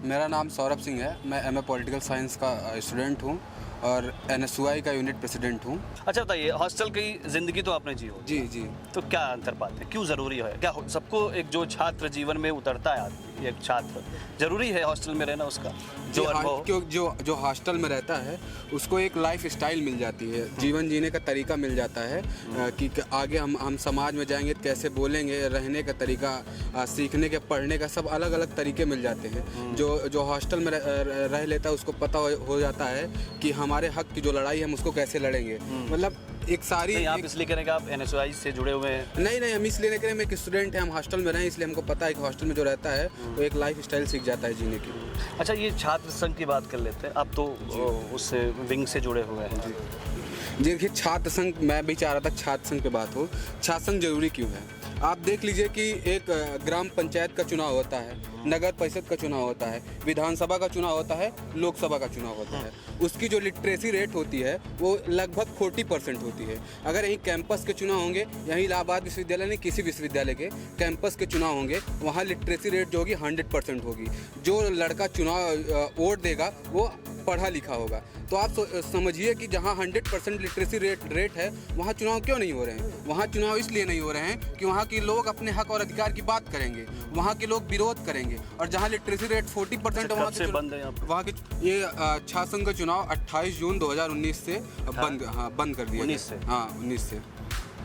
मेरा नाम सौरभ सिंह है। मैं एमए पॉलिटिकल साइंस का स्टूडेंट हूँ और एनएसयूआई का यूनिट प्रेसिडेंट हूँ। अच्छा बताइए, हॉस्टल की ज़िंदगी तो आपने जी हो, जी जी। तो क्या अंतर पाते हैं, क्यों ज़रूरी है? क्या सबको एक जो छात्र जीवन में उतरता है आदमी, एक छात्र ज़रूरी है हॉस्टल में रहना, उसका जो अनुभव? क्यों जो हॉस्टल में रहता है उसको एक लाइफ स्टाइल मिल जाती है, जीवन जीने का तरीका मिल जाता है कि आगे हम समाज में जाएंगे तो कैसे बोलेंगे, रहने का तरीका, सीखने के, पढ़ने का, सब अलग अलग तरीके मिल जाते हैं। जो हॉस्टल में रह लेता है उसको पता हो जाता है कि हमारे हक की जो लड़ाई है हम उसको कैसे लड़ेंगे। मतलब एक सारी आप इसलिए करेंगे आप एनएसयूआई से जुड़े हुए हैं? नहीं, हम इसलिए नहीं करें, हम एक स्टूडेंट हैं, हम हॉस्टल में रहें, इसलिए हमको पता है कि हॉस्टल में जो रहता है वो एक लाइफ स्टाइल सीख जाता है जीने की। अच्छा, ये छात्र संघ की बात कर लेते हैं, आप तो उससे विंग से जुड़े हुए हैं। जी देखिए, छात्र संघ, मैं भी चाह रहा था छात्र संघ पे बात हो। छात्र संघ जरूरी क्यों है? आप देख लीजिए कि एक ग्राम पंचायत का चुनाव होता है, नगर परिषद का चुनाव होता है, विधानसभा का चुनाव होता है, लोकसभा का चुनाव होता है। उसकी जो लिटरेसी रेट होती है वो लगभग 40% होती है। अगर यहीं कैंपस के चुनाव होंगे, यहीं इलाहाबाद विश्वविद्यालय नहीं, किसी विश्वविद्यालय के कैंपस के चुनाव होंगे, वहाँ लिटरेसी रेट जो होगी 100% होगी। जो लड़का चुनाव वोट देगा वो पढ़ा लिखा होगा। तो आप समझिए कि जहाँ 100% लिटरेसी रेट है वहाँ चुनाव क्यों नहीं हो रहे हैं? वहाँ चुनाव इसलिए नहीं हो रहे हैं कि वहाँ के लोग अपने हक और अधिकार की बात करेंगे, वहाँ के लोग विरोध करेंगे। और जहाँ लिटरेसी रेट 40% वहाँ से बंद है, वहाँ के ये छात्र संघ का चुनाव 28 जून 2019 से बंद कर दिया। 19 से? हाँ, 19 से।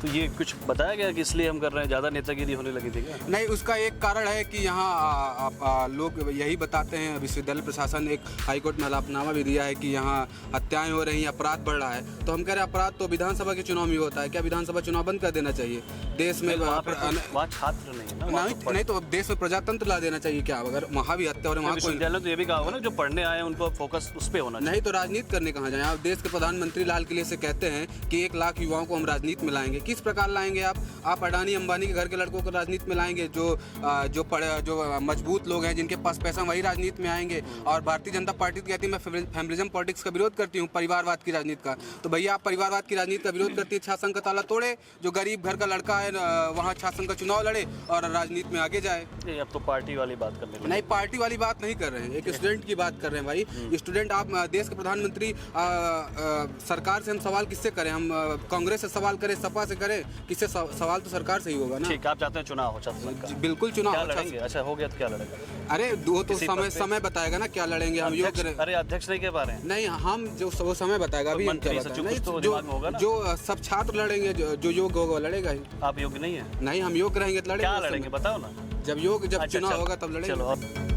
तो ये कुछ बताया गया कि इसलिए हम कर रहे हैं, ज़्यादा नेतागिरी होने लगी थी क्या? नहीं, उसका एक कारण है कि यहाँ लोग यही बताते हैं, विश्वविद्यालय प्रशासन एक हाईकोर्ट में हलफनामा भी दिया है कि यहाँ हत्याएं हो रही हैं, अपराध बढ़ रहा है। तो हम कह रहे हैं अपराध तो विधानसभा के चुनाव में होता है, क्या विधानसभा चुनाव बंद कर देना चाहिए? देश में वहाँ छात्र नहीं है ना, नहीं तो देश में प्रजातंत्र ला देना चाहिए क्या? अगर वहाँ भी हत्या हो रही है, विश्वविद्यालय तो ये भी कहा होगा ना, जो पढ़ने आए हैं उनको फोकस उस पर होना चाहिए। नहीं तो राजनीति करने कहाँ जाएं? आप देश के प्रधानमंत्री लाल किले से कहते हैं कि 1 लाख युवाओं को हम राजनीति में लाएंगे। किस प्रकार लाएंगे आप अडानी अंबानी के घर के लड़कों को राजनीति में लाएंगे? जो मजबूत लोग हैं, जिनके पास पैसा, वही राजनीति में आएंगे। और भारतीय जनता पार्टी कहती है मैं फैमिलिज्म पॉलिटिक्स का विरोध करती हूँ, परिवारवाद की राजनीति का। तो भैया आप परिवारवाद की राजनीति का विरोध करती है, छात्र संघ का ताला तोड़े, जो गरीब घर का लड़का है वहाँ छात्र संघ का चुनाव लड़े और राजनीति में आगे जाए। अब तो पार्टी वाली बात कर रहे हैं। नहीं, पार्टी वाली बात नहीं कर रहे हैं, एक स्टूडेंट की बात कर रहे हैं भाई। स्टूडेंट, आप देश के प्रधानमंत्री, सरकार से हम सवाल किससे करें? हम कांग्रेस से सवाल करें, सपा से करें? किससे सवाल तो सरकार से ही होगा ना। ठीक, आप चाहते हैं चुनाव हो छात्र संघ का? बिल्कुल चुनाव क्या लड़ेंगे? अच्छा, हो गया तो क्या लड़ेगा? अरे वो तो समय बताएगा ना क्या लड़ेंगे हम। अरे अध्यक्ष नहीं कह पा रहे हैं? नहीं, हम वो समय बताएगा, अभी हम क्या बताएंगे। जो सब छात्र लड़ेंगे, जो योग्य होगा लड़ेगा ही। आप योग्य नहीं है? नहीं, हम योग्य रहेंगे तो लड़ेंगे। क्या लड़ेंगे बताओ ना। जब चुनाव होगा तब लड़ेंगे। चलो।